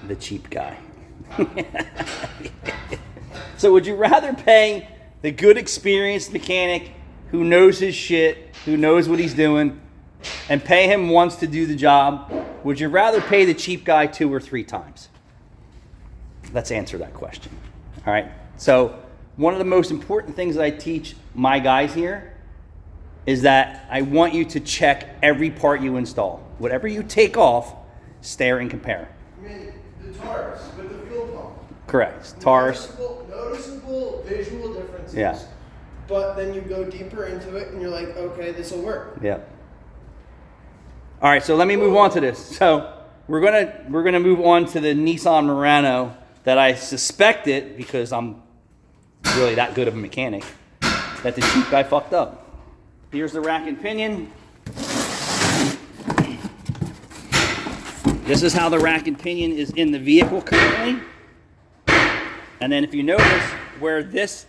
the cheap guy. So would you rather pay the good experienced mechanic who knows his shit, who knows what he's doing, and pay him once to do the job? Would you rather pay the cheap guy 2 or 3 times? Let's answer that question. All right. So one of the most important things that I teach my guys here is that I want you to check every part you install. Whatever you take off, stare and compare. I mean, the TARS with the fuel pump. Correct. TARS. Noticeable visual differences. Yeah. But then you go deeper into it and you're like, okay, this will work. Yeah. All right, so let me move on to this. So we're gonna move on to the Nissan Murrano that I suspected, because I'm really that good of a mechanic, that the cheap guy fucked up. Here's the rack and pinion. This is how the rack and pinion is in the vehicle currently. And then if you notice where this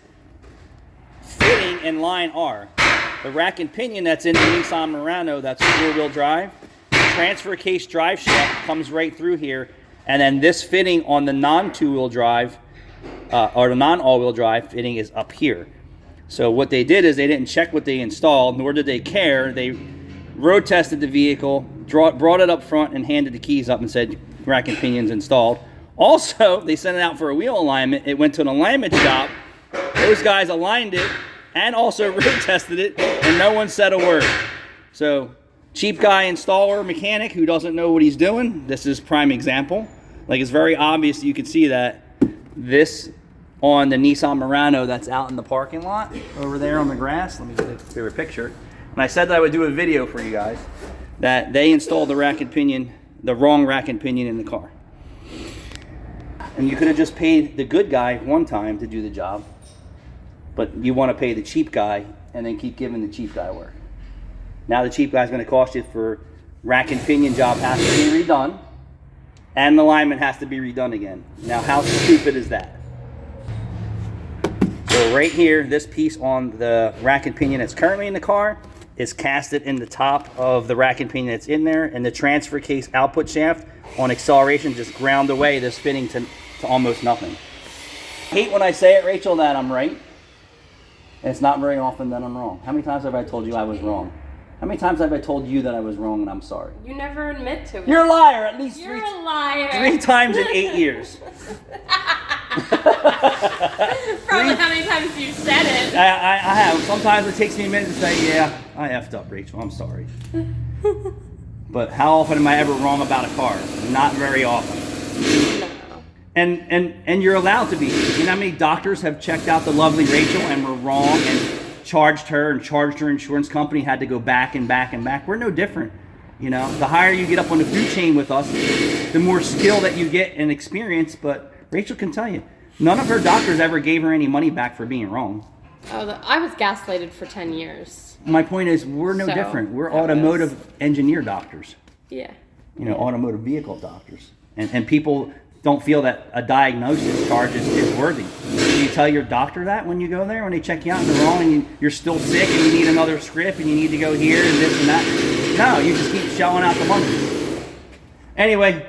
fitting and line are, the rack and pinion that's in the Nissan Murrano, that's 4-wheel drive, the transfer case drive shaft comes right through here, and then this fitting on the non-2-wheel drive, or the non-all-wheel drive fitting is up here. So what they did is they didn't check what they installed, nor did they care. They road tested the vehicle, brought it up front and handed the keys up and said, rack and pinion's installed. Also, they sent it out for a wheel alignment. It went to an alignment shop. Those guys aligned it and also road tested it, and no one said a word. So, cheap guy installer, mechanic who doesn't know what he's doing. This is prime example. Like, it's very obvious. You can see that this on the Nissan Murrano that's out in the parking lot over there on the grass. Let me get a clearer picture. And I said that I would do a video for you guys, that they installed the rack and pinion, the wrong rack and pinion in the car. And you could have just paid the good guy one time to do the job, but you want to pay the cheap guy and then keep giving the cheap guy work. Now the cheap guy's going to cost you for rack and pinion job has to be redone, and the alignment has to be redone again. Now how stupid is that? So right here, this piece on the rack and pinion that's currently in the car is casted in the top of the rack and pinion that's in there, and the transfer case output shaft on acceleration just ground away this fitting to almost nothing. I hate when I say it, Rachel, that I'm right. And it's not very often that I'm wrong. How many times have I told you I was wrong? How many times have I told you that I was wrong and I'm sorry? You never admit to it. You're a liar, at least You're a liar. 3 times in 8 years. Probably how many times you said it. I have. Sometimes it takes me a minute to say, yeah, I effed up, Rachel, I'm sorry. But how often am I ever wrong about a car? Not very often. No. And you're allowed to be. You know how many doctors have checked out the lovely Rachel and were wrong and charged her insurance company, had to go back and back and back? We're no different. You know, the higher you get up on the food chain with us, the more skill that you get and experience. But Rachel can tell you, none of her doctors ever gave her any money back for being wrong. Oh, I was gaslighted for 10 years. My point is, we're no different. We're automotive engineer doctors. Yeah. You know, automotive vehicle doctors. And people don't feel that a diagnosis charge is worthy. Do you tell your doctor that when you go there, when they check you out and they're wrong and you're still sick and you need another script and you need to go here and this and that? No, you just keep shelling out the money. Anyway,